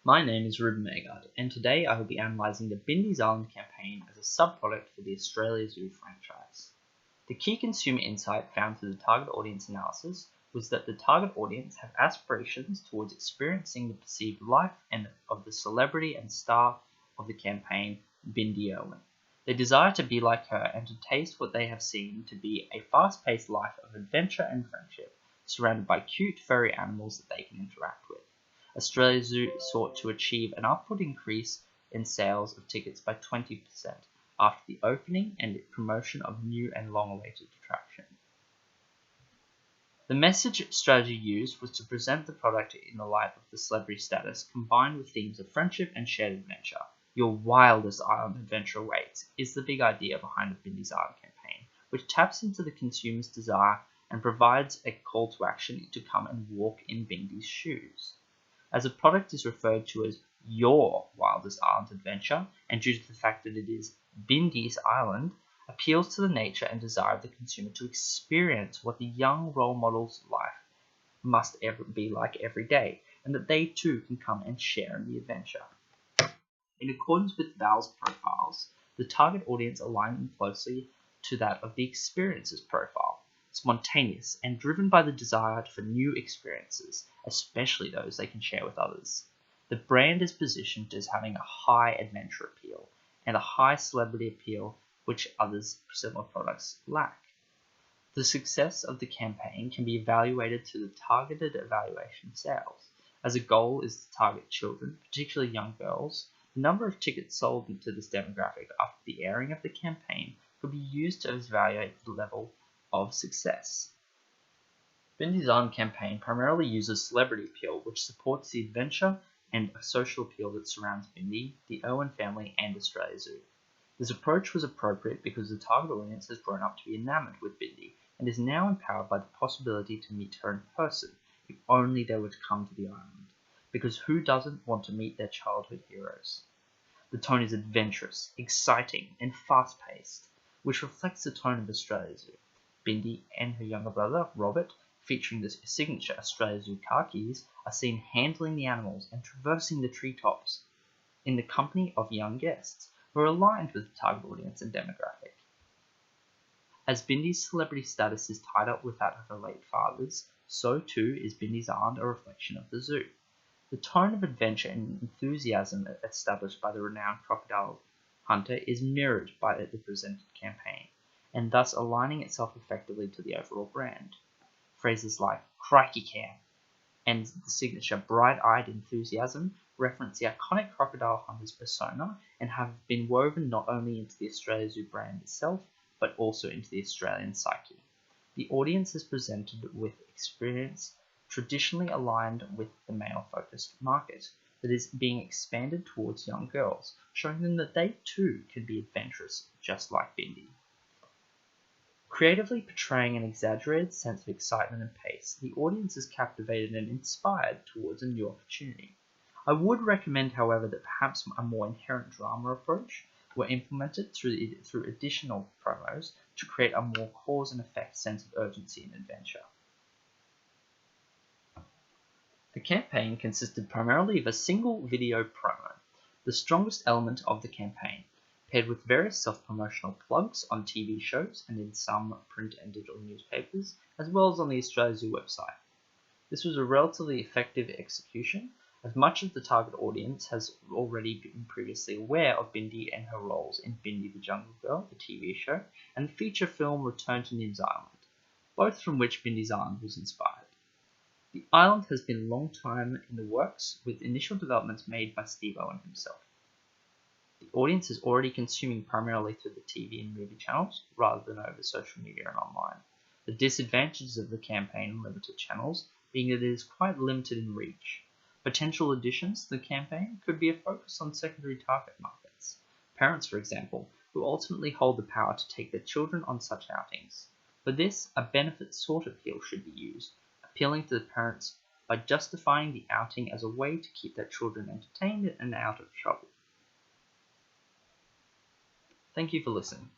My name is Ruben Megard, and today I will be analysing the Bindi's Island campaign as a subproduct for the Australia Zoo franchise. The key consumer insight found through the target audience analysis was that the target audience have aspirations towards experiencing the perceived life and of the celebrity and star of the campaign, Bindi Irwin. They desire to be like her and to taste what they have seen to be a fast-paced life of adventure and friendship, surrounded by cute furry animals that they can interact with. Australia Zoo sought to achieve an upward increase in sales of tickets by 20% after the opening and promotion of new and long-awaited attraction. The message strategy used was to present the product in the light of the celebrity status combined with themes of friendship and shared adventure. Your wildest island adventure awaits is the big idea behind the Bindi's Island campaign, which taps into the consumer's desire and provides a call to action to come and walk in Bindi's shoes. As a product is referred to as your wildest island adventure, and due to the fact that it is Bindi's Island, appeals to the nature and desire of the consumer to experience what the young role model's life must ever be like every day, and that they too can come and share in the adventure. In accordance with Val's profiles, the target audience aligned closely to that of the experiences profile, spontaneous and driven by the desire for new experiences, especially those they can share with others. The brand is positioned as having a high adventure appeal and a high celebrity appeal which others similar products lack. The success of the campaign can be evaluated through the targeted evaluation sales. As a goal is to target children, particularly young girls. The number of tickets sold to this demographic after the airing of the campaign could be used to evaluate the level of success. Bindi's Island campaign primarily uses celebrity appeal, which supports the adventure and social appeal that surrounds Bindi, the Irwin family, and Australia Zoo. This approach was appropriate because the target audience has grown up to be enamored with Bindi and is now empowered by the possibility to meet her in person, if only they were to come to the island, because who doesn't want to meet their childhood heroes? The tone is adventurous, exciting, and fast-paced, which reflects the tone of Australia Zoo. Bindi and her younger brother, Robert, featuring the signature Australia Zoo car keys, are seen handling the animals and traversing the treetops in the company of young guests who are aligned with the target audience and demographic. As Bindi's celebrity status is tied up with that of her late father's, so too is Bindi's Island a reflection of the zoo. The tone of adventure and enthusiasm established by the renowned crocodile hunter is mirrored by the presented campaign, and thus aligning itself effectively to the overall brand. Phrases like "crikey can" and the signature bright-eyed enthusiasm reference the iconic crocodile hunter's persona and have been woven not only into the Australia Zoo brand itself, but also into the Australian psyche. The audience is presented with experience traditionally aligned with the male-focused market that is being expanded towards young girls, showing them that they too can be adventurous just like Bindi. Creatively portraying an exaggerated sense of excitement and pace, the audience is captivated and inspired towards a new opportunity. I would recommend, however, that perhaps a more inherent drama approach were implemented through additional promos to create a more cause and effect sense of urgency and adventure. The campaign consisted primarily of a single video promo, the strongest element of the campaign, paired with various self-promotional plugs on TV shows and in some print and digital newspapers, as well as on the Australia Zoo website. This was a relatively effective execution, as much of the target audience has already been previously aware of Bindi and her roles in Bindi the Jungle Girl, the TV show, and the feature film Return to Nim's Island, both from which Bindi's Island was inspired. The island has been a long time in the works, with initial developments made by Steve Owen himself. The audience is already consuming primarily through the TV and movie channels, rather than over social media and online. The disadvantages of the campaign and limited channels being that it is quite limited in reach. Potential additions to the campaign could be a focus on secondary target markets. Parents, for example, who ultimately hold the power to take their children on such outings. For this, a benefit sort appeal should be used, appealing to the parents by justifying the outing as a way to keep their children entertained and out of trouble. Thank you for listening.